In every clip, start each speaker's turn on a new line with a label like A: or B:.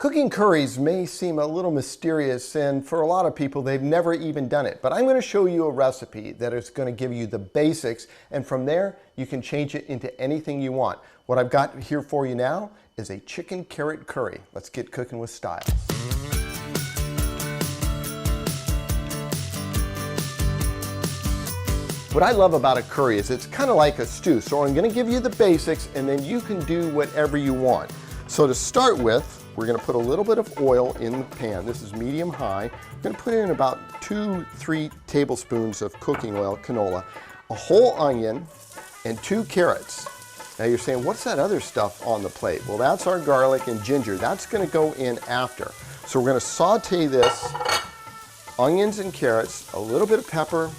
A: Cooking curries may seem a little mysterious, and for a lot of people, they've never even done it. But I'm going to show you a recipe that is going to give you the basics, and from there, you can change it into anything you want. What I've got here for you now is a chicken carrot curry. Let's get cooking with style. What I love about a curry is it's kind of like a stew. So I'm going to give you the basics, and then you can do whatever you want. So to start with, we're going to put a little bit of oil in the pan. This is medium high. We're going to put in about 2-3 tablespoons of cooking oil, canola, a whole onion, and 2 carrots. Now you're saying, what's that other stuff on the plate? Well, that's our garlic and ginger. That's going to go in after. So we're going to saute this, onions and carrots, a little bit of pepper,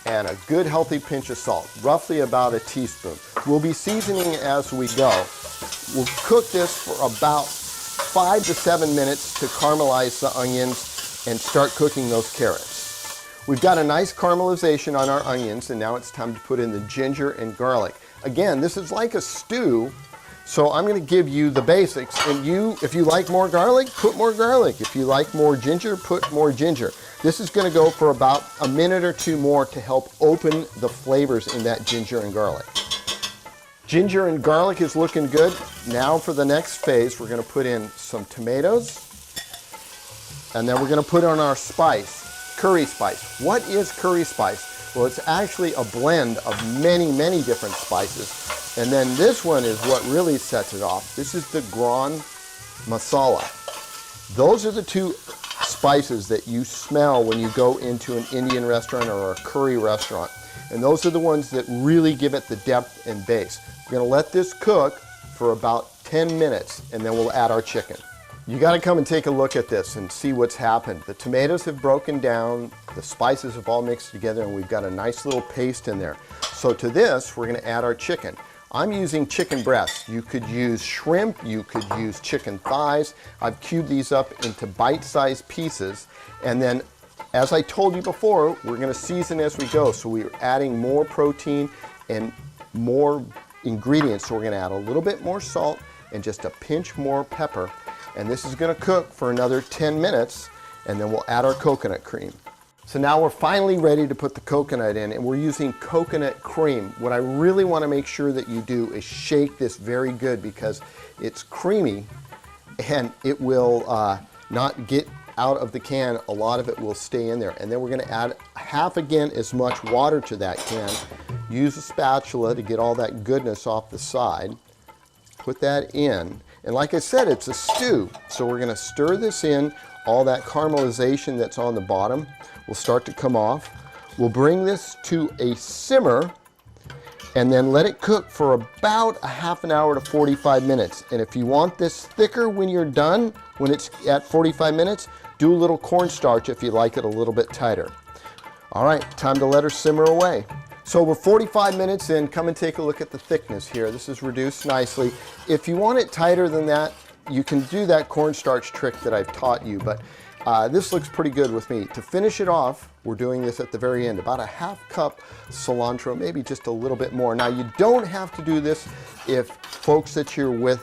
A: and a good healthy pinch of salt, roughly about a teaspoon. We'll be seasoning as we go. We'll cook this for about 5 to 7 minutes to caramelize the onions and start cooking those carrots. We've got a nice caramelization on our onions, and now it's time to put in the ginger and garlic. Again, this is like a stew, so I'm going to give you the basics, and if you like more garlic, put more garlic. If you like more ginger, put more ginger. This is going to go for about a minute or two more to help open the flavors in that ginger and garlic. Ginger and garlic is looking good. Now for the next phase, we're going to put in some tomatoes, and then we're going to put on our spice, curry spice. What is curry spice? Well, it's actually a blend of many, many different spices. And then this one is what really sets it off. This is the Garam Masala. Those are the two spices that you smell when you go into an Indian restaurant or a curry restaurant. And those are the ones that really give it the depth and base. We're going to let this cook for about 10 minutes, and then we'll add our chicken. You got to come and take a look at this and see what's happened. The tomatoes have broken down, the spices have all mixed together, and we've got a nice little paste in there. So to this, we're going to add our chicken. I'm using chicken breasts. You could use shrimp, you could use chicken thighs. I've cubed these up into bite-sized pieces, and then as I told you before, we're going to season as we go. So we're adding more protein and more ingredients. So we're going to add a little bit more salt and just a pinch more pepper. And this is going to cook for another 10 minutes, and then we'll add our coconut cream. So now we're finally ready to put the coconut in, and we're using coconut cream. What I really want to make sure that you do is shake this very good, because it's creamy and it will not get out of the can. A lot of it will stay in there. And then we're going to add half again as much water to that can. Use a spatula to get all that goodness off the side. Put that in. And like I said, it's a stew. So we're going to stir this in. All that caramelization that's on the bottom will start to come off. We'll bring this to a simmer and then let it cook for about a half an hour to 45 minutes. And if you want this thicker when you're done, when it's at 45 minutes, do a little cornstarch if you like it a little bit tighter. All right, time to let her simmer away. So we're 45 minutes in. Come and take a look at the thickness here. This is reduced nicely. If you want it tighter than that, you can do that cornstarch trick that I've taught you, but this looks pretty good with me. To finish it off, we're doing this at the very end, about a half cup cilantro, maybe just a little bit more. Now, you don't have to do this if folks that you're with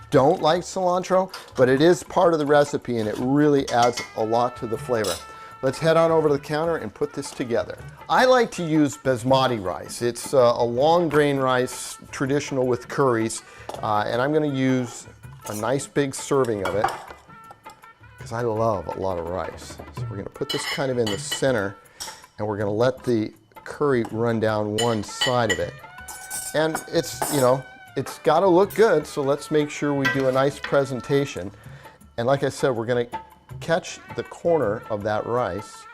A: don't like cilantro, but it is part of the recipe, and it really adds a lot to the flavor. Let's head on over to the counter and put this together. I like to use basmati rice. It's a long grain rice, traditional with curries, and I'm going to use a nice big serving of it, because I love a lot of rice. So we're going to put this kind of in the center, and we're going to let the curry run down one side of it. And it's, it's got to look good, so let's make sure we do a nice presentation. And like I said, we're going to catch the corner of that rice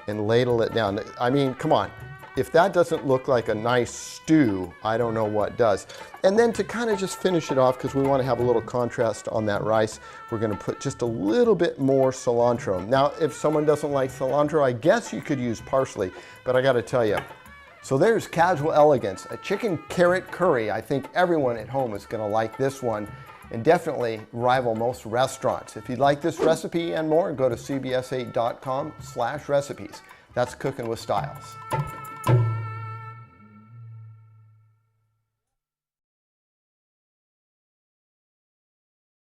A: and ladle it down. I mean, come on. If that doesn't look like a nice stew, I don't know what does. And then to kind of just finish it off, because we want to have a little contrast on that rice, we're going to put just a little bit more cilantro. Now, if someone doesn't like cilantro, I guess you could use parsley, but I got to tell you. So there's Casual Elegance, a chicken carrot curry. I think everyone at home is going to like this one, and definitely rival most restaurants. If you'd like this recipe and more, go to cbs8.com/recipes. That's Cooking with Styles.